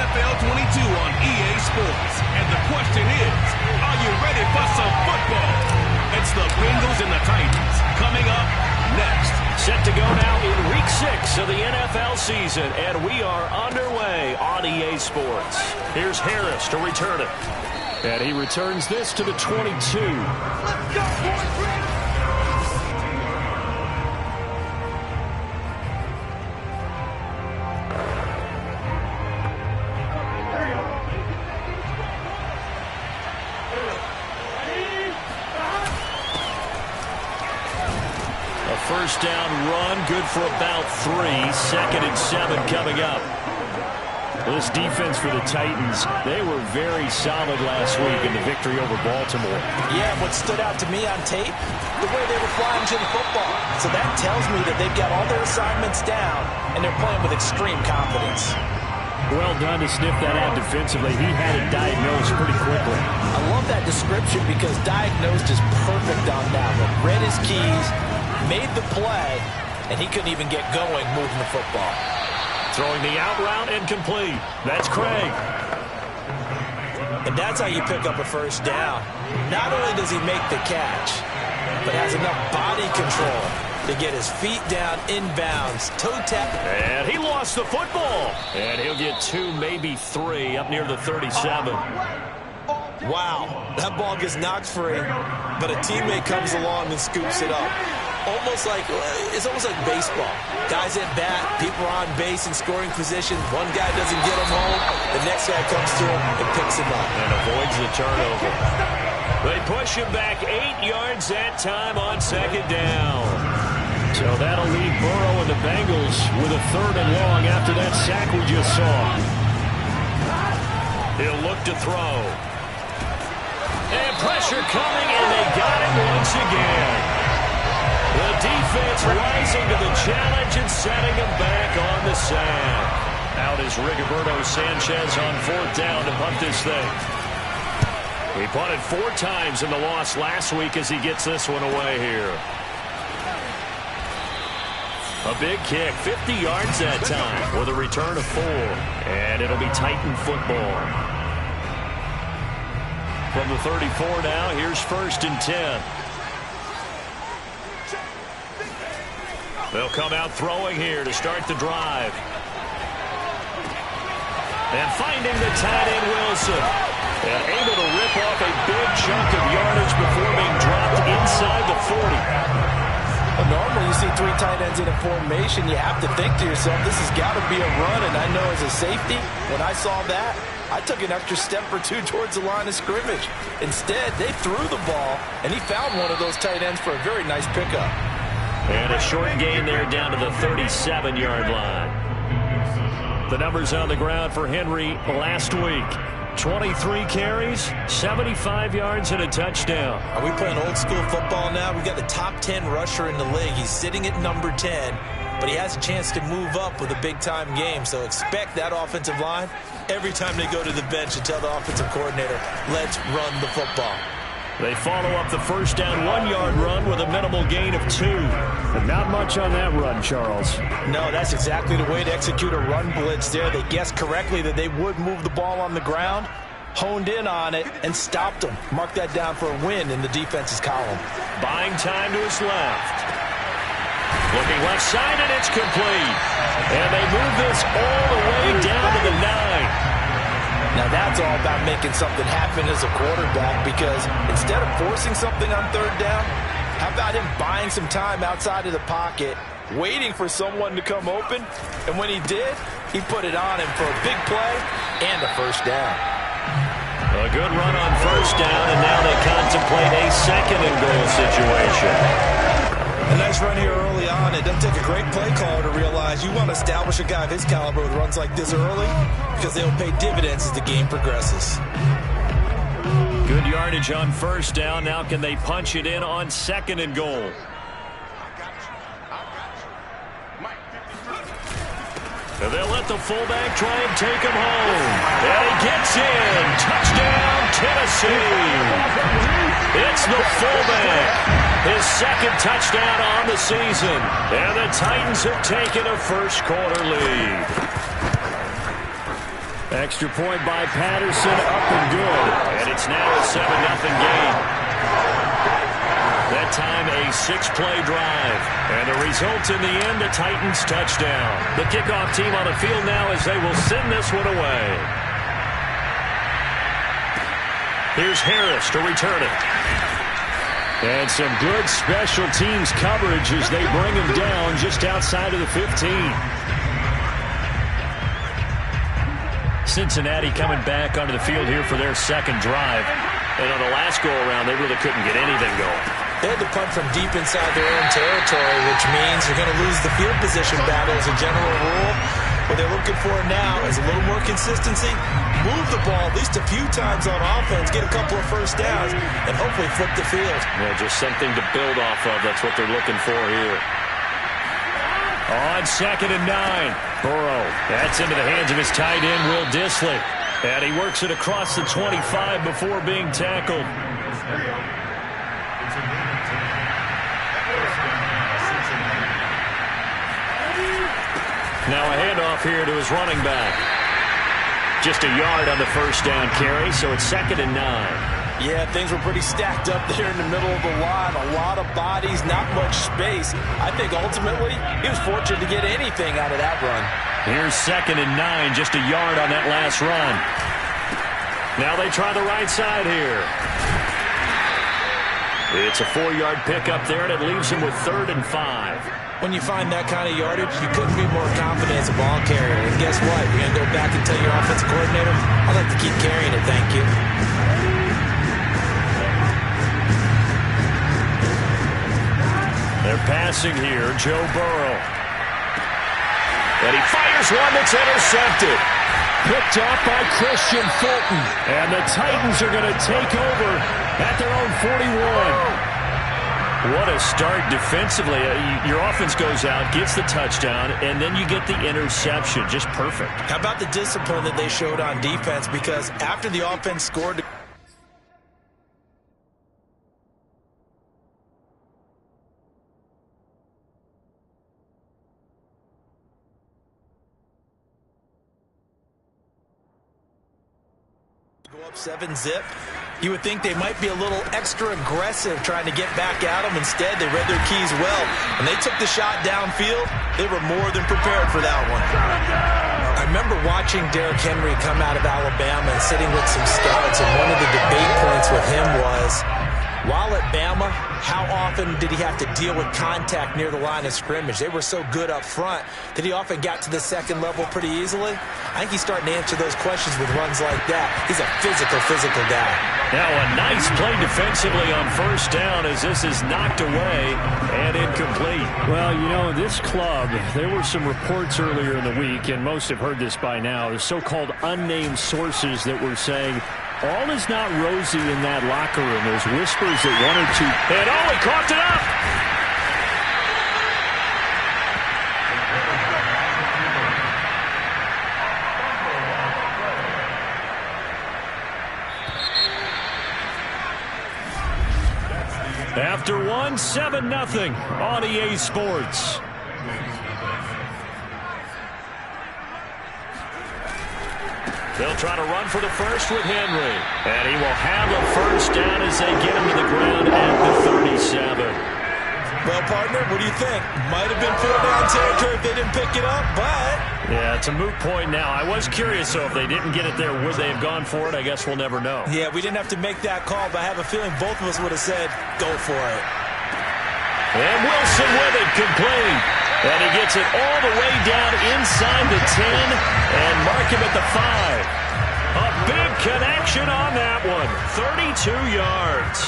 NFL 22 on EA Sports. And the question is, are you ready for some football? It's the Bengals and the Titans coming up next. Set to go now in Week 6 of the NFL season, and we are underway on EA Sports. Here's Harris to return it. And he returns this to the 22. Let's go, boys! First down run, good for about 3. 2nd and 7 coming up. Well, this defense for the Titans, they were very solid last week in the victory over Baltimore. Yeah, what stood out to me on tape, the way they were flying to the football. So that tells me that they've got all their assignments down, and they're playing with extreme confidence. Well done to sniff that out defensively. He had it diagnosed pretty quickly. I love that description because diagnosed is perfect on that one. Read his keys, made the play, and he couldn't even get going moving the football. Throwing the out route and complete. That's Craig. And that's how you pick up a first down. Not only does he make the catch, but has enough body control to get his feet down inbounds, toe tap. And he lost the football. And he'll get 2, maybe 3 up near the 37. Wow, that ball gets knocked free, but a teammate comes along and scoops it up. It's almost like baseball. Guys at bat, people are on base in scoring position. One guy doesn't get him home. The next guy comes to him and picks him up. And avoids the turnover. They push him back 8 yards that time on 2nd down. So that'll leave Burrow and the Bengals with a 3rd and long after that sack we just saw. He'll look to throw. And pressure coming, and they got him once again. The defense rising to the challenge and setting him back on the sack. Out is Rigoberto Sanchez on 4th down to punt this thing. He punted 4 times in the loss last week as he gets this one away here. A big kick, 50 yards that time with a return of 4. And it'll be Titan football. From the 34 now, here's 1st and 10. They'll come out throwing here to start the drive. And finding the tight end Wilson. And able to rip off a big chunk of yardage before being dropped inside the 40. Well, normally you see 3 tight ends in a formation, you have to think to yourself, this has got to be a run. And I know as a safety, when I saw that, I took an extra step or 2 towards the line of scrimmage. Instead, they threw the ball, and he found one of those tight ends for a very nice pickup. And a short gain there down to the 37-yard line. The numbers on the ground for Henry last week. 23 carries, 75 yards, and a touchdown. Are we playing old school football now? We've got the top 10 rusher in the league. He's sitting at number 10, but he has a chance to move up with a big-time game. So expect that offensive line every time they go to the bench and tell the offensive coordinator, let's run the football. They follow up the first down 1-yard run with a minimal gain of 2. But not much on that run, Charles. No, that's exactly the way to execute a run blitz there. They guessed correctly that they would move the ball on the ground, honed in on it, and stopped them. Mark that down for a win in the defense's column. Buying time to his left. Looking left side, and it's complete. And they move this all the way down to the 9. Now that's all about making something happen as a quarterback, because instead of forcing something on 3rd down, how about him buying some time outside of the pocket, waiting for someone to come open, and when he did, he put it on him for a big play and a first down. A good run on first down, and now they contemplate a 2nd and goal situation. A nice run here early on. It doesn't take a great play caller to realize you want to establish a guy of his caliber with runs like this early, because they'll pay dividends as the game progresses. Good yardage on first down. Now can they punch it in on 2nd and goal? And they'll let the fullback try and take him home. And he gets in. Touchdown, Tennessee. It's the fullback. His 2nd touchdown on the season. And the Titans have taken a first-quarter lead. Extra point by Patterson, up and good. And it's now a 7-0 game. That time a 6-play drive. And the result in the end, a Titans touchdown. The kickoff team on the field now as they will send this one away. Here's Harris to return it. And some good special teams coverage as they bring him down just outside of the 15. Cincinnati coming back onto the field here for their second drive. And on the last go-around, they really couldn't get anything going. They had to punt from deep inside their own territory, which means you're going to lose the field position battle as a general rule. What they're looking for now is a little more consistency, move the ball at least a few times on offense, get a couple of first downs, and hopefully flip the field. Yeah, just something to build off of. That's what they're looking for here. On 2nd and 9, Burrow. That's into the hands of his tight end, Will Dissly. And he works it across the 25 before being tackled. Now a handoff here to his running back. Just a yard on the first down carry, so it's 2nd and 9. Yeah, things were pretty stacked up there in the middle of the line. A lot of bodies, not much space. I think ultimately he was fortunate to get anything out of that run. Here's 2nd and 9, just a yard on that last run. Now they try the right side here. It's a 4-yard pickup there, and it leaves him with 3rd and 5. When you find that kind of yardage, you couldn't be more confident as a ball carrier. And guess what? You're going to go back and tell your offensive coordinator, I'd like to keep carrying it, thank you. They're passing here, Joe Burrow. And he fires one that's intercepted. Picked up by Christian Fulton. And the Titans are going to take over at their own 41. What a start defensively. Your offense goes out, gets the touchdown, and then you get the interception. Just perfect. How about the discipline that they showed on defense? Because after the offense scored... go up 7-zip. You would think they might be a little extra aggressive trying to get back at them. Instead, they read their keys well. When they took the shot downfield, they were more than prepared for that one. I remember watching Derrick Henry come out of Alabama and sitting with some scouts, and one of the debate points with him was, while at Bama, how often did he have to deal with contact near the line of scrimmage? They were so good up front that he often got to the second level pretty easily. I think he's starting to answer those questions with runs like that. He's a physical guy. Now a nice play defensively on first down as this is knocked away and incomplete. Well, you know, this club, there were some reports earlier in the week, and most have heard this by now, the so-called unnamed sources that were saying all is not rosy in that locker room. There's whispers that one or two... And he coughed it up! After 7-0 on EA Sports. They'll try to run for the first with Henry. And he will have a first down as they get him to the ground at the 37. Well, partner, what do you think? Might have been 4-down territory if they didn't pick it up, but... Yeah, it's a moot point now. I was curious, so if they didn't get it there, would they have gone for it? I guess we'll never know. Yeah, we didn't have to make that call, but I have a feeling both of us would have said, go for it. And Wilson with it, complete. And he gets it all the way down inside the 10 and mark him at the 5. A big connection on that one. 32 yards.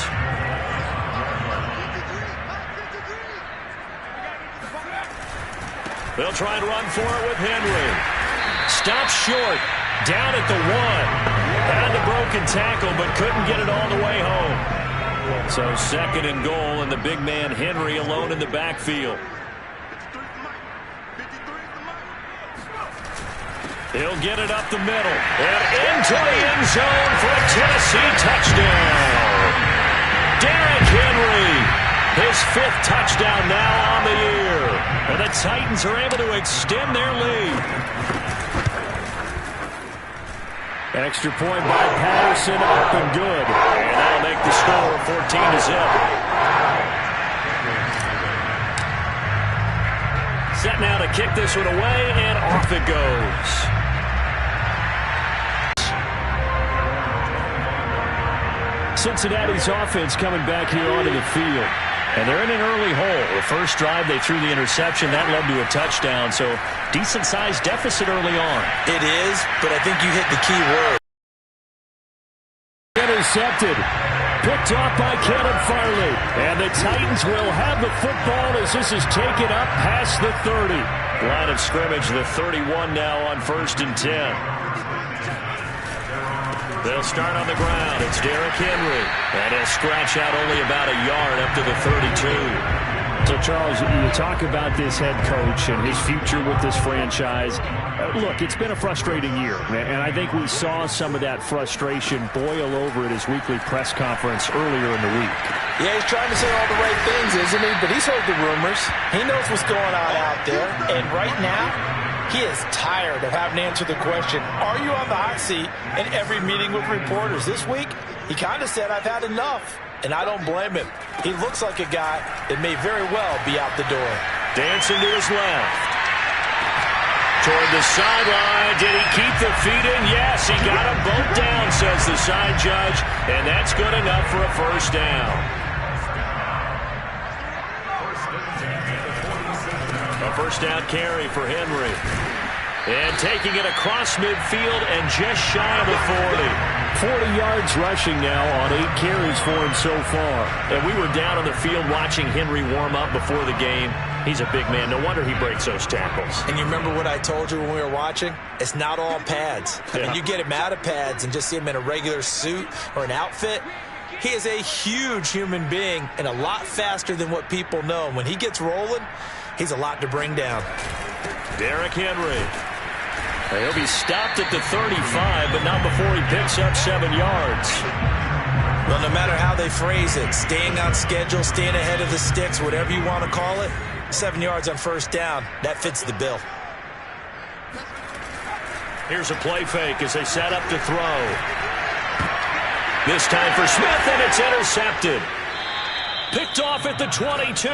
They'll try and run for it with Henry. Stops short. Down at the 1. Had the broken tackle, but couldn't get it all the way home. So 2nd and goal, and the big man Henry alone in the backfield. He'll get it up the middle. And into the end zone for a Tennessee touchdown. Derrick Henry, his 5th touchdown now on the year. And the Titans are able to extend their lead. Extra point by Patterson, up and good. And that'll make the score 14-0. Set now to kick this one away, and off it goes. Cincinnati's offense coming back here onto the field. And they're in an early hole. The first drive, they threw the interception. That led to a touchdown. So, decent-sized deficit early on. It is, but I think you hit the key word. Intercepted. Picked off by Caleb Farley. And the Titans will have the football as this is taken up past the 30. Line of scrimmage, the 31 now on 1st and 10. They'll start on the ground. It's Derrick Henry. And he'll scratch out only about a yard up to the 32. So, Charles, you talk about this head coach and his future with this franchise. Look, it's been a frustrating year, and I think we saw some of that frustration boil over at his weekly press conference earlier in the week. Yeah, he's trying to say all the right things, isn't he? But he's heard the rumors. He knows what's going on out there. And right now, he is tired of having to answer the question, are you on the hot seat in every meeting with reporters? This week, he kind of said, I've had enough. And I don't blame him. He looks like a guy that may very well be out the door. Dancing to his left. Toward the sideline. Did he keep the feet in? Yes, he got them both down, says the side judge. And that's good enough for a first down. A first down carry for Henry. And taking it across midfield and just shy of the 40. 40 yards rushing now on 8 carries for him so far. And we were down on the field watching Henry warm up before the game. He's a big man. No wonder he breaks those tackles. And you remember what I told you when we were watching? It's not all pads. I mean, you get him out of pads and just see him in a regular suit or an outfit. He is a huge human being and a lot faster than what people know. When he gets rolling, he's a lot to bring down. Derrick Henry. He'll be stopped at the 35, but not before he picks up 7 yards. Well, no matter how they phrase it, staying on schedule, staying ahead of the sticks, whatever you want to call it, 7 yards on first down, that fits the bill. Here's a play fake as they set up to throw. This time for Smith, and it's intercepted. Picked off at the 22.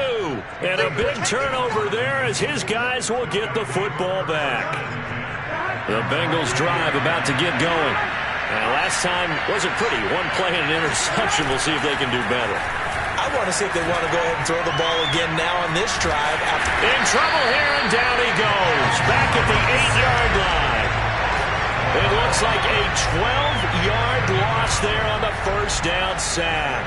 And a big turnover there as his guys will get the football back. The Bengals drive about to get going. Last time wasn't pretty. One play and an interception. We'll see if they can do better. I want to see if they want to go ahead and throw the ball again now on this drive. In trouble here, and down he goes. Back at the 8-yard line. It looks like a 12-yard loss there on the first down sack.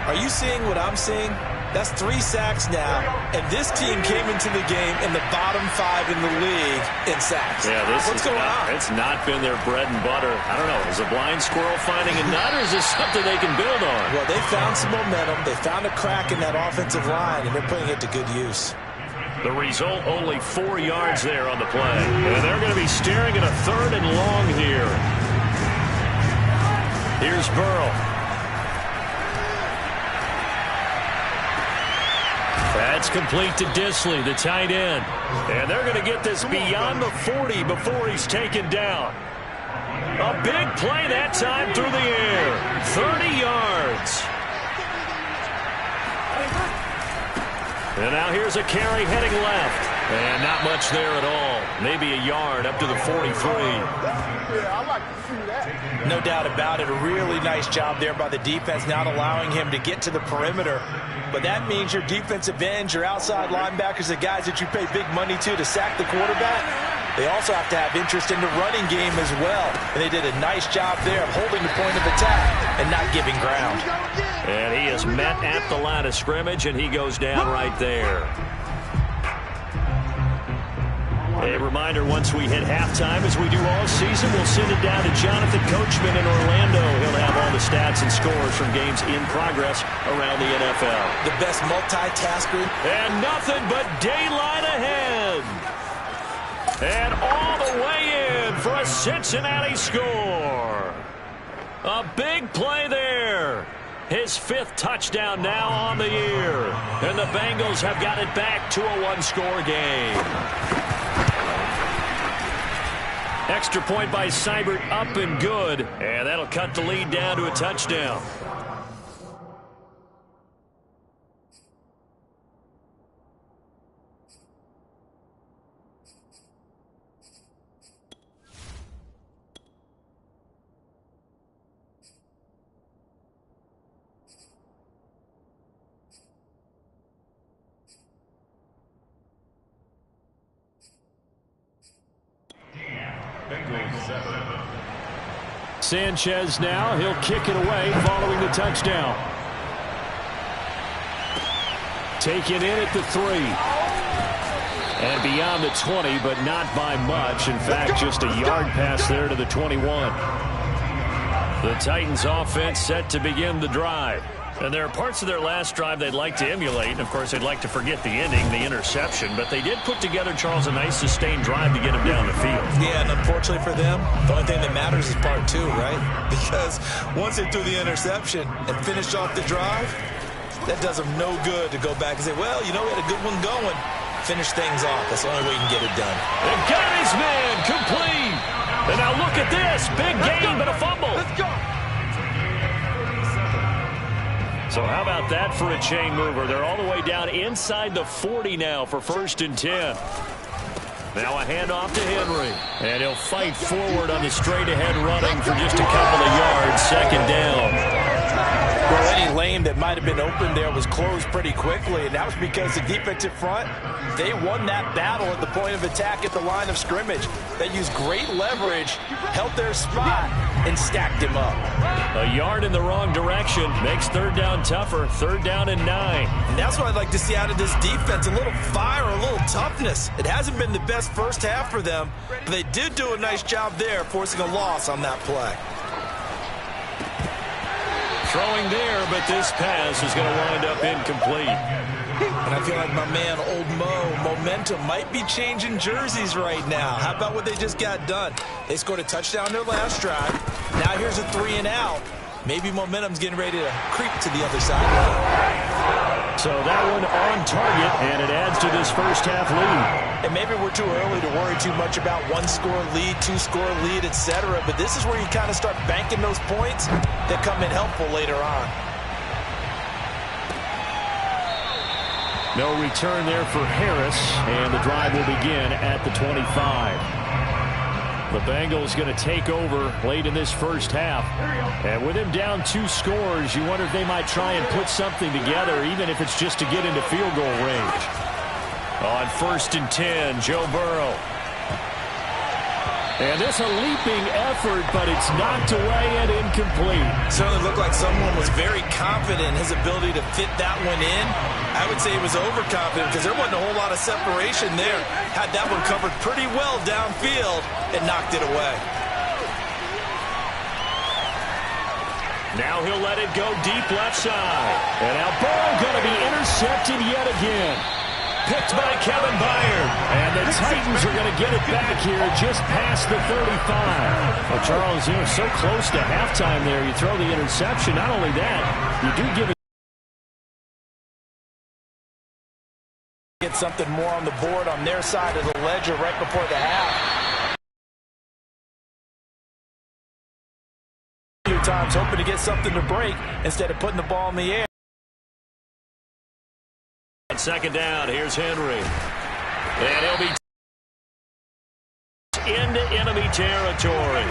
Are you seeing what I'm seeing? That's 3 sacks now, and this team came into the game in the bottom 5 in the league in sacks. Yeah, what's going on? It's not been their bread and butter. I don't know. Is a blind squirrel finding a nut, or is this something they can build on? Well, they found some momentum. They found a crack in that offensive line, and they're putting it to good use. The result, only 4 yards there on the play. And they're going to be staring at a 3rd and long here. Here's Burrow. That's complete to Disley, the tight end. And they're going to get this beyond the 40 before he's taken down. A big play that time through the air. 30 yards. And now here's a carry heading left. And not much there at all. Maybe a yard up to the 43. Yeah, I like to see that. No doubt about it. A really nice job there by the defense, not allowing him to get to the perimeter. But that means your defensive ends, your outside linebackers, the guys that you pay big money to sack the quarterback, they also have to have interest in the running game as well. And they did a nice job there of holding the point of attack and not giving ground. And he is met at the line of scrimmage, and he goes down right there. A reminder, once we hit halftime, as we do all season, we'll send it down to Jonathan Coachman in Orlando. He'll have all the stats and scores from games in progress around the NFL. The best multitasker. And nothing but daylight ahead. And all the way in for a Cincinnati score. A big play there. His 5th touchdown now on the year. And the Bengals have got it back to a 1-score game. Extra point by Seibert, up and good. And that'll cut the lead down to a touchdown. Sanchez now, he'll kick it away following the touchdown. Taken in at the 3. And beyond the 20, but not by much. In fact, just a yard pass there to the 21. The Titans offense set to begin the drive. And there are parts of their last drive they'd like to emulate. And, of course, they'd like to forget the ending, the interception. But they did put together, Charles, a nice sustained drive to get him down the field. Yeah, and unfortunately for them, the only thing that matters is part 2, right? Because once they threw the interception and finished off the drive, that does them no good to go back and say, well, you know, we had a good one going. Finish things off. That's the only way you can get it done. And got his man complete. And now look at this. Big gain, but a fumble. Let's go. So how about that for a chain mover? They're all the way down inside the 40 now for 1st and 10. Now a handoff to Henry. And he'll fight forward on the straight-ahead running for just a couple of yards. 2nd down. Well, any lane that might have been open there was closed pretty quickly, and that was because the defensive front, they won that battle at the point of attack at the line of scrimmage. They used great leverage, held their spot, and stacked him up. A yard in the wrong direction makes 3rd down tougher. 3rd down and 9. And that's what I'd like to see out of this defense, a little fire, a little toughness. It hasn't been the best first half for them, but they did do a nice job there, forcing a loss on that play. Throwing there, but this pass is going to wind up incomplete. And I feel like my man, Old Mo, momentum might be changing jerseys right now. How about what they just got done? They scored a touchdown their last drive. Now here's a 3 and out. Maybe momentum's getting ready to creep to the other side. So that one on target, and it adds to this first half lead. And maybe we're too early to worry too much about 1-score lead, 2-score lead, etc. But this is where you kind of start banking those points that come in helpful later on. No return there for Harris, and the drive will begin at the 25. The Bengals going to take over late in this first half. And with him down 2 scores, you wonder if they might try and put something together, even if it's just to get into field goal range. On 1st and 10, Joe Burrow. And this a leaping effort, but it's knocked away and incomplete. Certainly looked like someone was very confident in his ability to fit that one in. I would say he was overconfident because there wasn't a whole lot of separation there. Had that one covered pretty well downfield and knocked it away. Now he'll let it go deep left side. And now Burrow going to be intercepted yet again. Picked by Kevin Byard. And the Titans are going to get it back here just past the 35. Well, Charles, you know, so close to halftime there. You throw the interception. Not only that, you do give it. Get something more on the board on their side of the ledger right before the half. A few times hoping to get something to break instead of putting the ball in the air. 2nd down, here's Henry. And he'll be into enemy territory.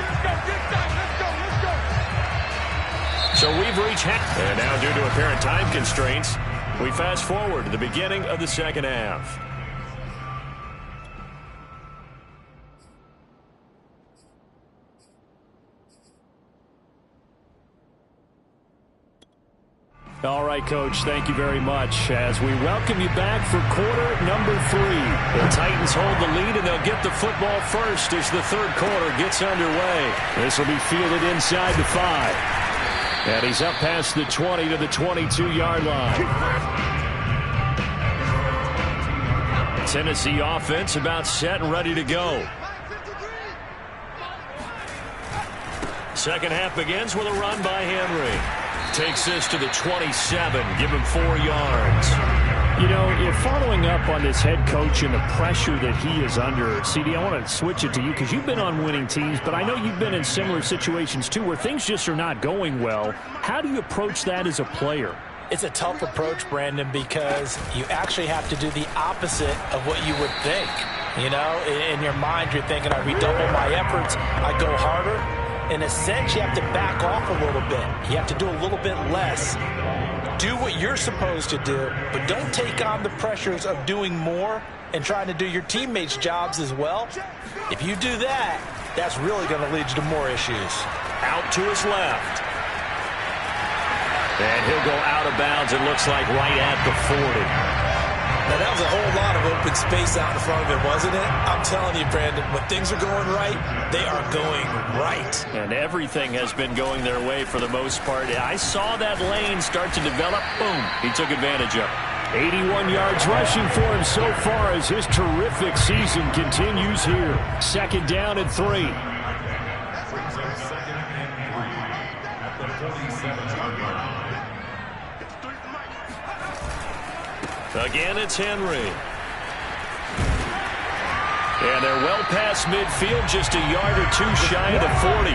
So we've reached half. And now due to apparent time constraints, we fast forward to the beginning of the 2nd half. All right, Coach, thank you very much as we welcome you back for quarter number 3. The Titans hold the lead, and they'll get the football first as the 3rd quarter gets underway. This will be fielded inside the 5. And he's up past the 20 to the 22-yard line. Tennessee offense about set and ready to go. 2nd half begins with a run by Henry. Takes this to the 27, give him 4 yards. You know, if following up on this head coach and the pressure that he is under, CD, I want to switch it to you because you've been on winning teams, but I know you've been in similar situations too where things just are not going well. How do you approach that as a player? It's a tough approach, Brandon, because you actually have to do the opposite of what you would think. You know, in your mind, you're thinking, I redouble my efforts, I go harder. In a sense, you have to back off a little bit. You have to do a little bit less. Do what you're supposed to do, but don't take on the pressures of doing more and trying to do your teammates' jobs as well. If you do that, that's really going to lead you to more issues. Out to his left. And he'll go out of bounds, it looks like right at the 40. Now, that was a whole lot of open space out in front of him, wasn't it? I'm telling you, Brandon, when things are going right, they are going right. And everything has been going their way for the most part. I saw that lane start to develop. Boom. He took advantage of it. 81 yards rushing for him so far as his terrific season continues here. 2nd down and 3. Again, it's Henry. And they're well past midfield, just a yard or two shy of the 40.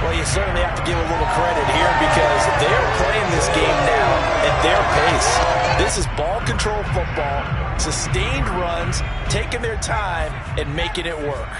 Well, you certainly have to give a little credit here because they're playing this game now at their pace. This is ball control football, sustained runs, taking their time and making it work.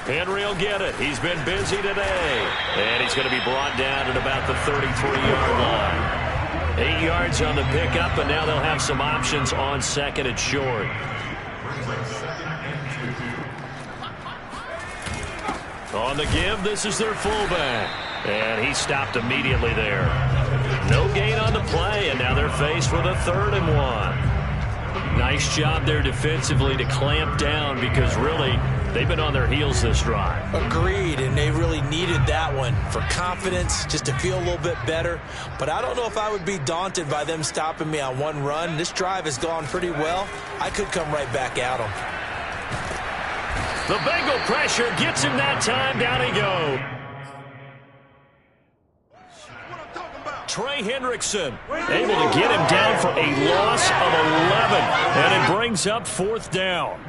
Henry will get it. He's been busy today. And he's going to be brought down at about the 33-yard line. 8 yards on the pickup, and now they'll have some options on 2nd and short. On the give, this is their fullback. And he stopped immediately there. No gain on the play, and now they're faced with a 3rd and 1. Nice job there defensively to clamp down because really they've been on their heels this drive. Agreed, and they really needed that one for confidence, just to feel a little bit better. But I don't know if I would be daunted by them stopping me on one run. This drive has gone pretty well. I could come right back at them. The Bengal pressure gets him that time. Down he goes. Trey Hendrickson able to get him down for a loss of 11. And it brings up 4th down.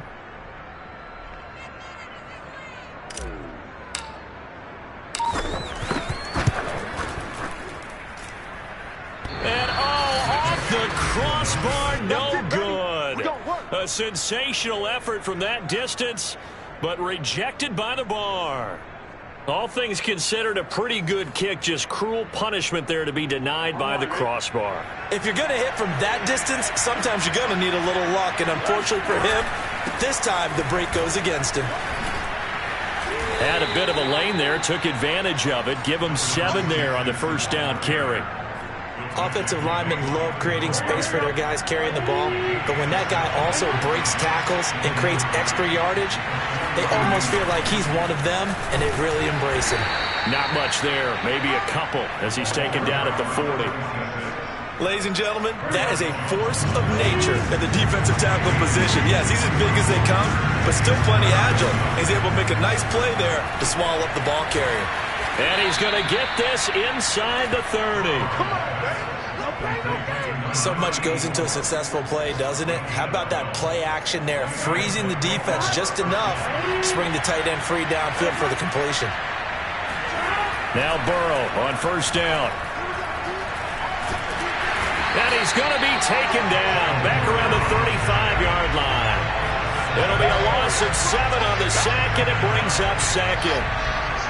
And off the crossbar, no good. A sensational effort from that distance, but rejected by the bar. All things considered, a pretty good kick, just cruel punishment there to be denied by the crossbar. If you're going to hit from that distance, sometimes you're going to need a little luck, and unfortunately for him, this time the break goes against him. Had a bit of a lane there, took advantage of it. Give him 7 there on the 1st down carry. Offensive linemen love creating space for their guys carrying the ball, but when that guy also breaks tackles and creates extra yardage, they almost feel like he's one of them, and they really embrace him. Not much there, maybe a couple as he's taken down at the 40. Ladies and gentlemen, that is a force of nature at the defensive tackle position. Yes, he's as big as they come, but still plenty agile. He's able to make a nice play there to swallow up the ball carrier. And he's going to get this inside the 30. So much goes into a successful play, doesn't it? How about that play action there, freezing the defense just enough to bring the tight end free downfield for the completion. Now Burrow on 1st down. And he's going to be taken down back around the 35-yard line. It'll be a loss of 7 on the sack, and it brings up 2nd.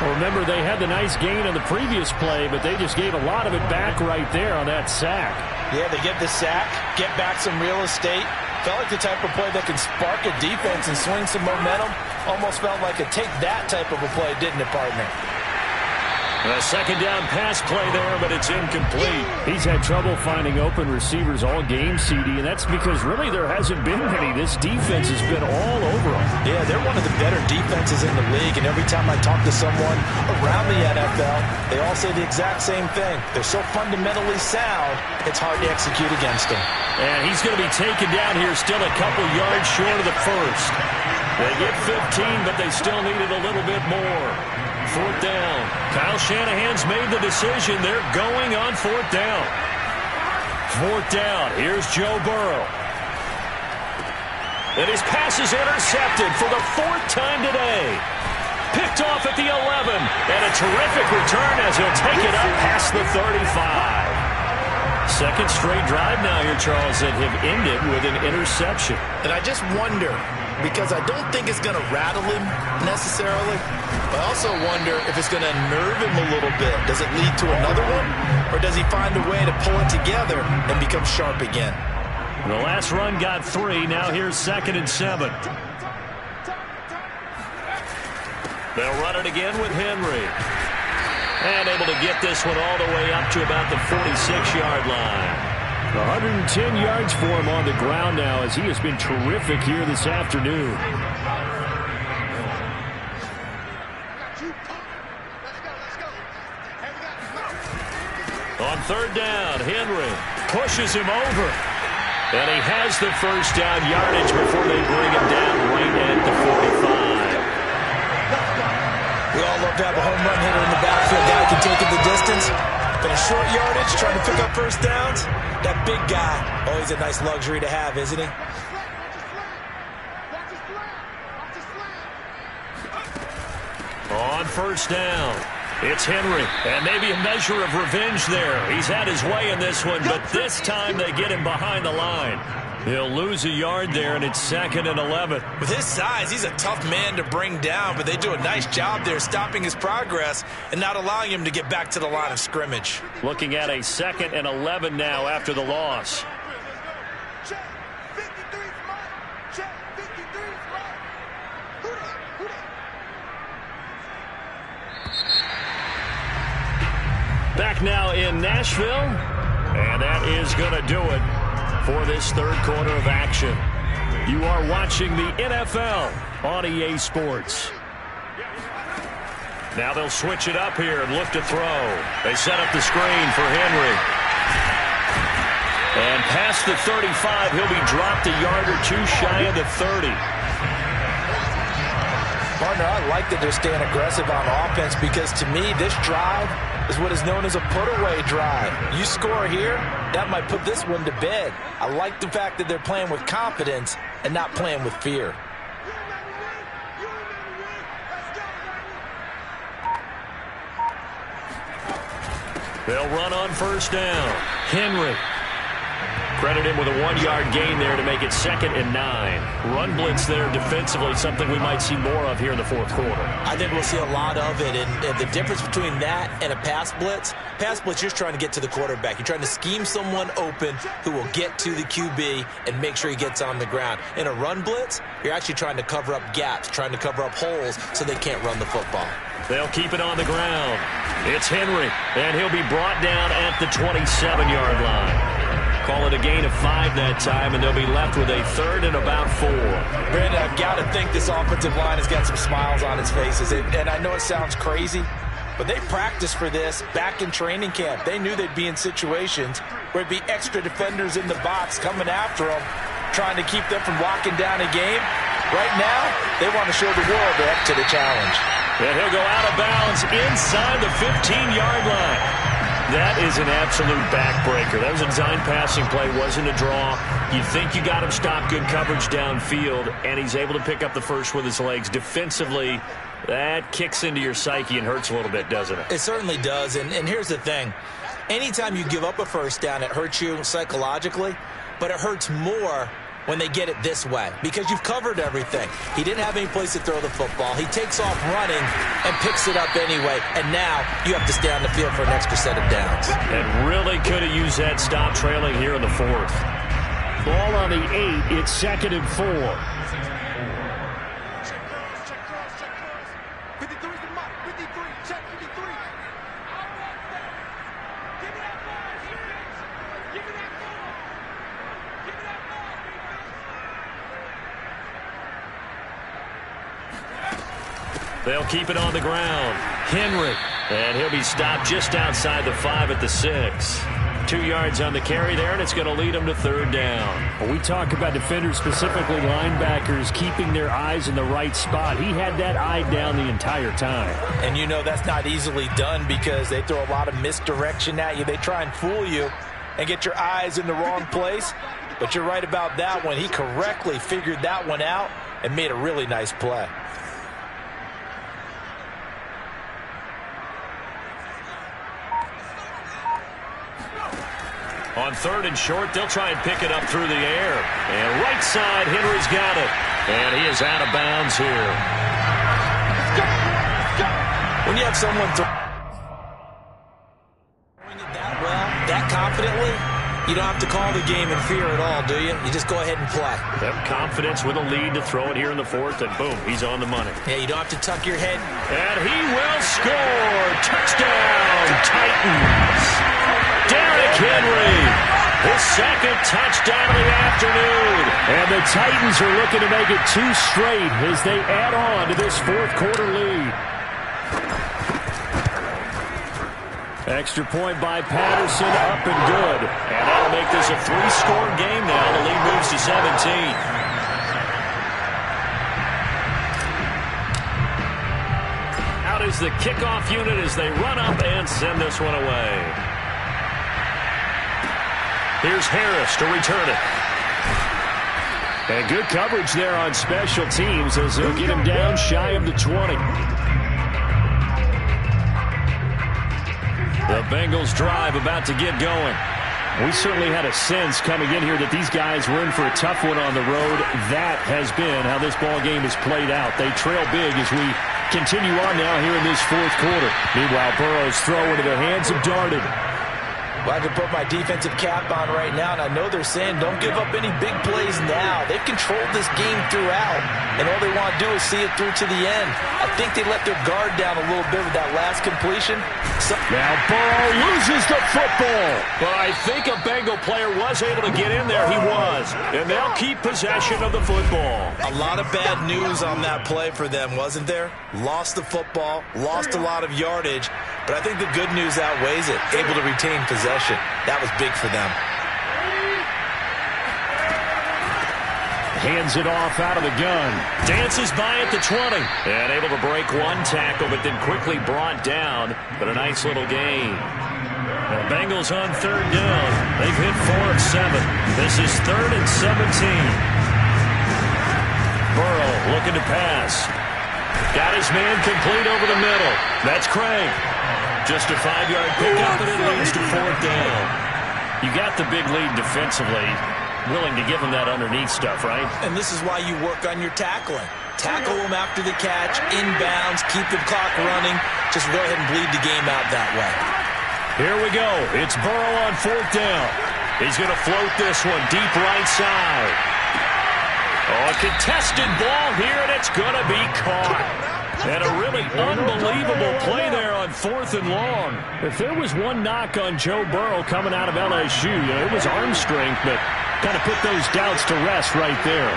Well, remember, they had the nice gain on the previous play, but they just gave a lot of it back right there on that sack. Yeah, they get the sack, get back some real estate. Felt like the type of play that can spark a defense and swing some momentum. Almost felt like a take-that type of a play, didn't it, partner? A second down pass play there, but it's incomplete. He's had trouble finding open receivers all game, CD, and that's because really there hasn't been many. This defense has been all over them. Yeah, they're one of the better defenses in the league, and every time I talk to someone around the NFL, they all say the exact same thing. They're so fundamentally sound, it's hard to execute against them. And he's going to be taken down here, still a couple yards short of the first. They get 15, but they still needed a little bit more. Fourth down. Kyle Shanahan's made the decision. They're going on fourth down. Fourth down. Here's Joe Burrow. And his pass is intercepted for the fourth time today. Picked off at the 11. And a terrific return as he'll take it up past the 35. Second straight drive now here, Charles, that have ended with an interception. And I just wonder, because I don't think it's going to rattle him necessarily, but I also wonder if it's going to nerve him a little bit. Does it lead to another one, or does he find a way to pull it together and become sharp again? The last run got 3. Now here's 2nd and 7. They'll run it again with Henry. And able to get this one all the way up to about the 46-yard line. 110 yards for him on the ground now as he has been terrific here this afternoon. On third down, Henry pushes him over. And he has the first down yardage before they bring him down right at the 45. We all love to have a home run hitter in the backfield. Guy can take it the distance. But a short yardage, trying to pick up first downs, that big guy, always a nice luxury to have, isn't he? On first down, it's Henry. And maybe a measure of revenge there. He's had his way in this one, but this time they get him behind the line. He'll lose a yard there, and it's 2nd and 11. With his size, he's a tough man to bring down, but they do a nice job there stopping his progress and not allowing him to get back to the line of scrimmage. Looking at a 2nd and 11 now after the loss. Back now in Nashville, and that is going to do it for this third quarter of action. You are watching the NFL on EA Sports. Now they'll switch it up here and look to throw. They set up the screen for Henry. And past the 35, he'll be dropped a yard or two shy of the 30. Partner, I like that they're staying aggressive on offense because to me, this drive is what is known as a put-away drive. You score here, that might put this one to bed. I like the fact that they're playing with confidence and not playing with fear. They'll run on first down. Henry. Credit him with a 1-yard gain there to make it 2nd and 9. Run blitz there defensively, something we might see more of here in the fourth quarter. I think we'll see a lot of it, and the difference between that and a pass blitz, you're just trying to get to the quarterback. You're trying to scheme someone open who will get to the QB and make sure he gets on the ground. In a run blitz, you're actually trying to cover up gaps, trying to cover up holes so they can't run the football. They'll keep it on the ground. It's Henry, and he'll be brought down at the 27-yard line. Call it a gain of 5 that time, and they'll be left with a 3rd and about 4. Brandon, I've got to think this offensive line has got some smiles on its faces. And I know it sounds crazy, but they practiced for this back in training camp. They knew they'd be in situations where it'd be extra defenders in the box coming after them, trying to keep them from locking down a game. Right now, they want to show the world they're up to the challenge. And he'll go out of bounds inside the 15-yard line. That is an absolute backbreaker. That was a design passing play, wasn't a draw. You think you got him stopped, good coverage downfield, and he's able to pick up the first with his legs. Defensively, that kicks into your psyche and hurts a little bit, doesn't it? It certainly does, and here's the thing. Anytime you give up a first down, it hurts you psychologically, but it hurts more when they get it this way because you've covered everything. He didn't have any place to throw the football. He takes off running and picks it up anyway, and now you have to stay on the field for an extra set of downs. And really could have used that stop trailing here in the 4th. Ball on the 8. It's 2nd and 4. They'll keep it on the ground. Henry. And he'll be stopped just outside the 5 at the 6. 2 yards on the carry there, and it's going to lead them to 3rd down. When we talk about defenders, specifically linebackers, keeping their eyes in the right spot. He had that eye down the entire time. And you know that's not easily done because they throw a lot of misdirection at you. They try and fool you and get your eyes in the wrong place. But you're right about that one. He correctly figured that one out and made a really nice play. On 3rd and short, they'll try and pick it up through the air. And right side, Henry's got it. And he is out of bounds here. When you have someone throwing it that well, that confidently, you don't have to call the game in fear at all, do you? You just go ahead and play. Yep, confidence with a lead to throw it here in the 4th, and boom, he's on the money. Yeah, you don't have to tuck your head. And he will score. Touchdown, Titans. Derrick Henry, his 2nd touchdown of the afternoon. And the Titans are looking to make it 2 straight as they add on to this 4th quarter lead. Extra point by Patterson, up and good. And that'll make this a 3-score game now. The lead moves to 17. Out is the kickoff unit as they run up and send this one away. Here's Harris to return it. And good coverage there on special teams as they'll get him down shy of the 20. The Bengals drive about to get going. We certainly had a sense coming in here that these guys were in for a tough one on the road. That has been how this ball game has played out. They trail big as we continue on now here in this 4th quarter. Meanwhile, Burrow's throw into the hands of Darden. Well, I can put my defensive cap on right now, and I know they're saying don't give up any big plays now. They've controlled this game throughout, and all they want to do is see it through to the end. I think they let their guard down a little bit with that last completion. Now Burrow loses the football. But I think a Bengal player was able to get in there. He was. And they'll keep possession of the football. A lot of bad news on that play for them, wasn't there? Lost the football, lost a lot of yardage, but I think the good news outweighs it. Able to retain possession. That was big for them. Hands it off out of the gun. Dances by at the 20. And able to break one tackle, but then quickly brought down. But a nice little gain. The Bengals on 3rd down. They've hit 4 of 7. This is 3rd and 17. Burrow looking to pass. Got his man complete over the middle. That's Craig. Just a 5-yard pickup, and it leads to 4th down. You got the big lead defensively. Willing to give him that underneath stuff, right? And this is why you work on your tackling. Tackle them after the catch, inbounds, keep the clock running. Just go ahead and bleed the game out that way. Here we go. It's Burrow on 4th down. He's going to float this one deep right side. Oh, a contested ball here, and it's going to be caught. And a really unbelievable play there on 4th and long. If there was one knock on Joe Burrow coming out of LSU, it was arm strength, but kind of put those doubts to rest right there.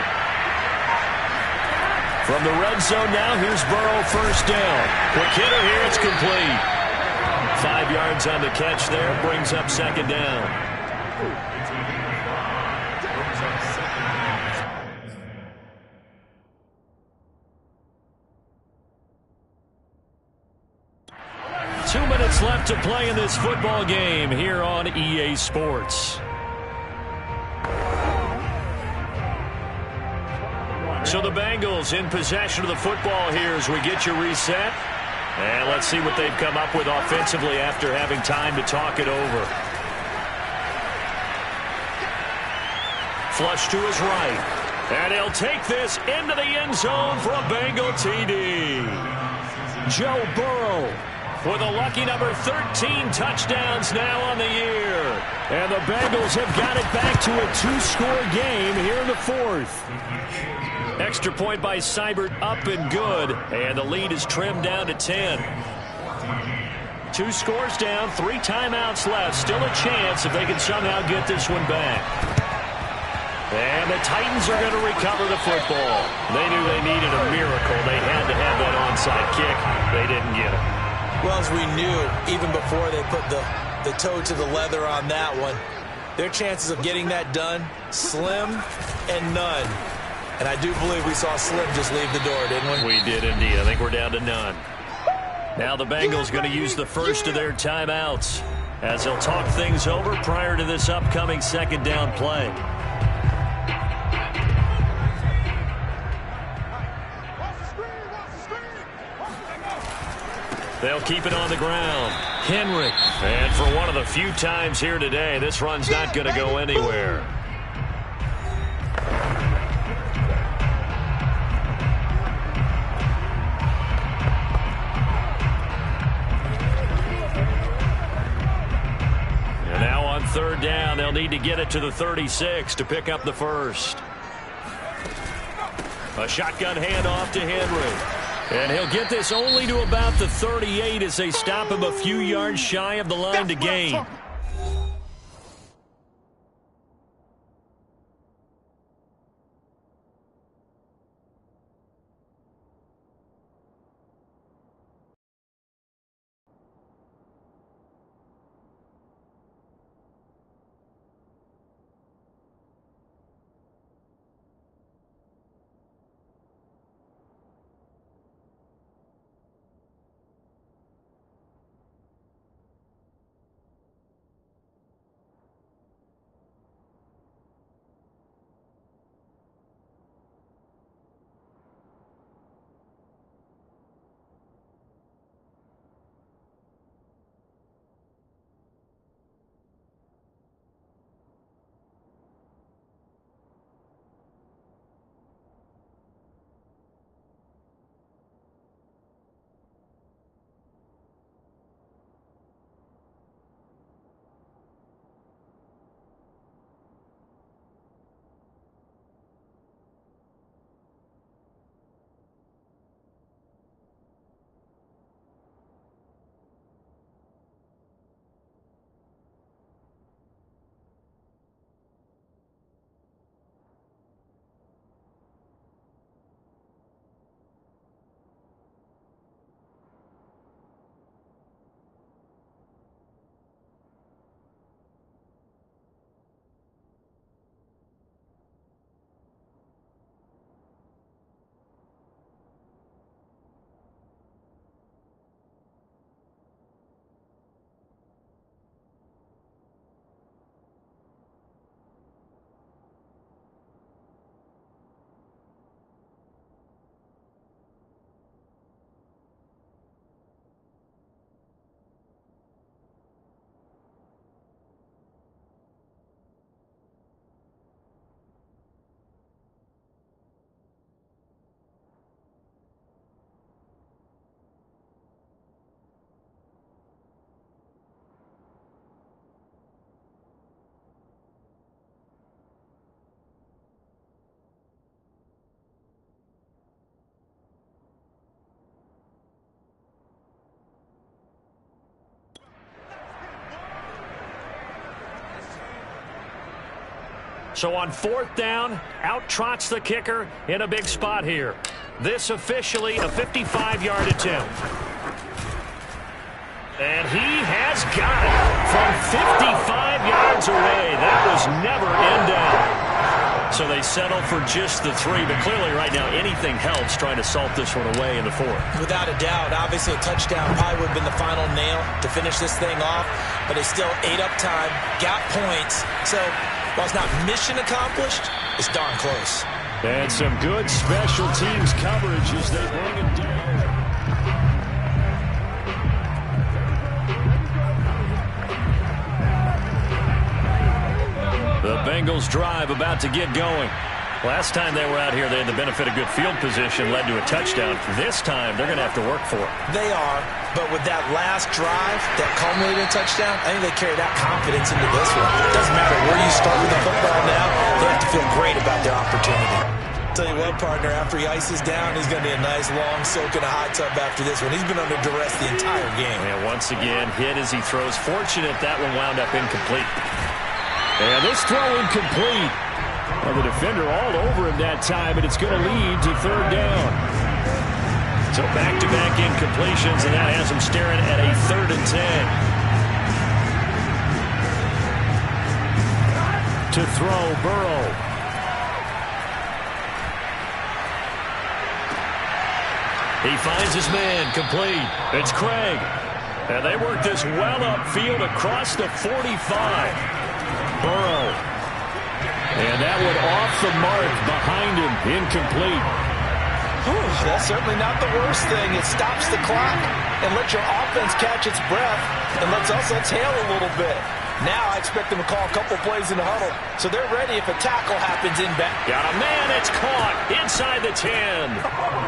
From the red zone now, here's Burrow 1st down. Quick hitter here, it's complete. 5 yards on the catch there, brings up 2nd down. Left to play in this football game here on EA Sports. So the Bengals in possession of the football here as we get you reset. And let's see what they've come up with offensively after having time to talk it over. Flush to his right. And he'll take this into the end zone for a Bengal TD. Joe Burrow with a lucky number 13 touchdowns now on the year. And the Bengals have got it back to a 2-score game here in the 4th. Extra point by Seibert, up and good. And the lead is trimmed down to 10. 2 scores down, 3 timeouts left. Still a chance if they can somehow get this one back. And the Titans are going to recover the football. They knew they needed a miracle. They had to have that onside kick. They didn't get it. Well, as we knew, even before they put the toe to the leather on that one, their chances of getting that done, slim and none. And I do believe we saw Slim just leave the door, didn't we? We did indeed. I think we're down to none. Now the Bengals going to use the first of their timeouts as they'll talk things over prior to this upcoming second down play. They'll keep it on the ground. Henry. And for one of the few times here today, this run's not going to go anywhere. And now on third down, they'll need to get it to the 36 to pick up the first. A shotgun handoff to Henry. And he'll get this only to about the 38 as they stop him a few yards shy of the line to gain. So on fourth down, out trots the kicker in a big spot here. This officially a 55-yard attempt. And he has got it from 55 yards away. That was never in down. So they settle for just the 3, but clearly right now anything helps trying to salt this one away in the 4th. Without a doubt, obviously a touchdown probably would have been the final nail to finish this thing off, but they still ate up time, got points. So while it's not mission accomplished, it's darn close. And some good special teams coverage as they bring it down. The Bengals drive about to get going. Last time they were out here, they had the benefit of good field position, led to a touchdown. This time, they're going to have to work for it. They are, but with that last drive that culminated in a touchdown, I think they carry that confidence into this one. It doesn't matter where you start with the football now, they have to feel great about their opportunity. Tell you what, partner, after he ices down, he's going to be a nice long soak in a hot tub after this one. He's been under duress the entire game. And once again, hit as he throws. Fortunate that one wound up incomplete. And this throw incomplete. And the defender all over him that time, and it's going to lead to third down. So back-to-back incompletions, and that has him staring at a 3rd and 10. To throw, Burrow. He finds his man, complete. It's Craig. And they work this well upfield across the 45. Burrow. And that one off the mark behind him, incomplete. That's certainly not the worst thing. It stops the clock and lets your offense catch its breath and lets us exhale a little bit. Now I expect them to call a couple plays in the huddle, so they're ready if a tackle happens in back. Got a man, it's caught inside the 10.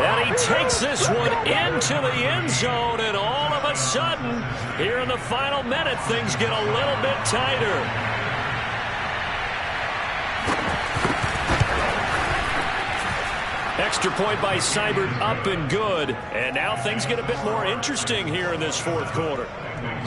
And he takes this one into the end zone, and all of a sudden, here in the final minute, things get a little bit tighter. Extra point by Seibert, up and good. And now things get a bit more interesting here in this 4th quarter.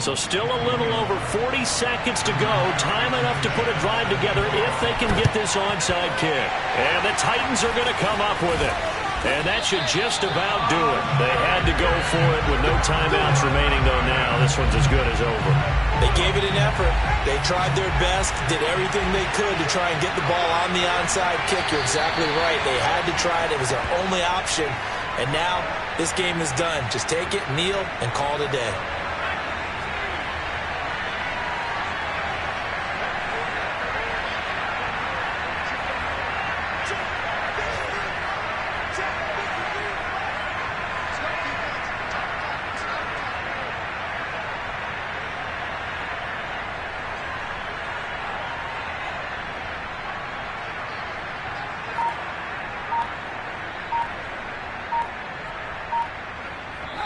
So still a little over 40 seconds to go. Time enough to put a drive together if they can get this onside kick. And the Titans are going to come up with it. And that should just about do it. They had to go for it with no timeouts remaining, though now this one's as good as over. They gave it an effort. They tried their best, did everything they could to try and get the ball on the onside kick. You're exactly right. They had to try it. It was their only option. And now this game is done. Just take it, kneel, and call it a day.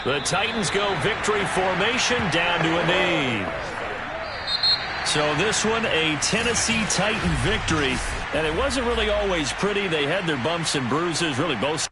The Titans go victory formation down to a knee. So this one, a Tennessee Titan victory. And it wasn't really always pretty. They had their bumps and bruises, really both.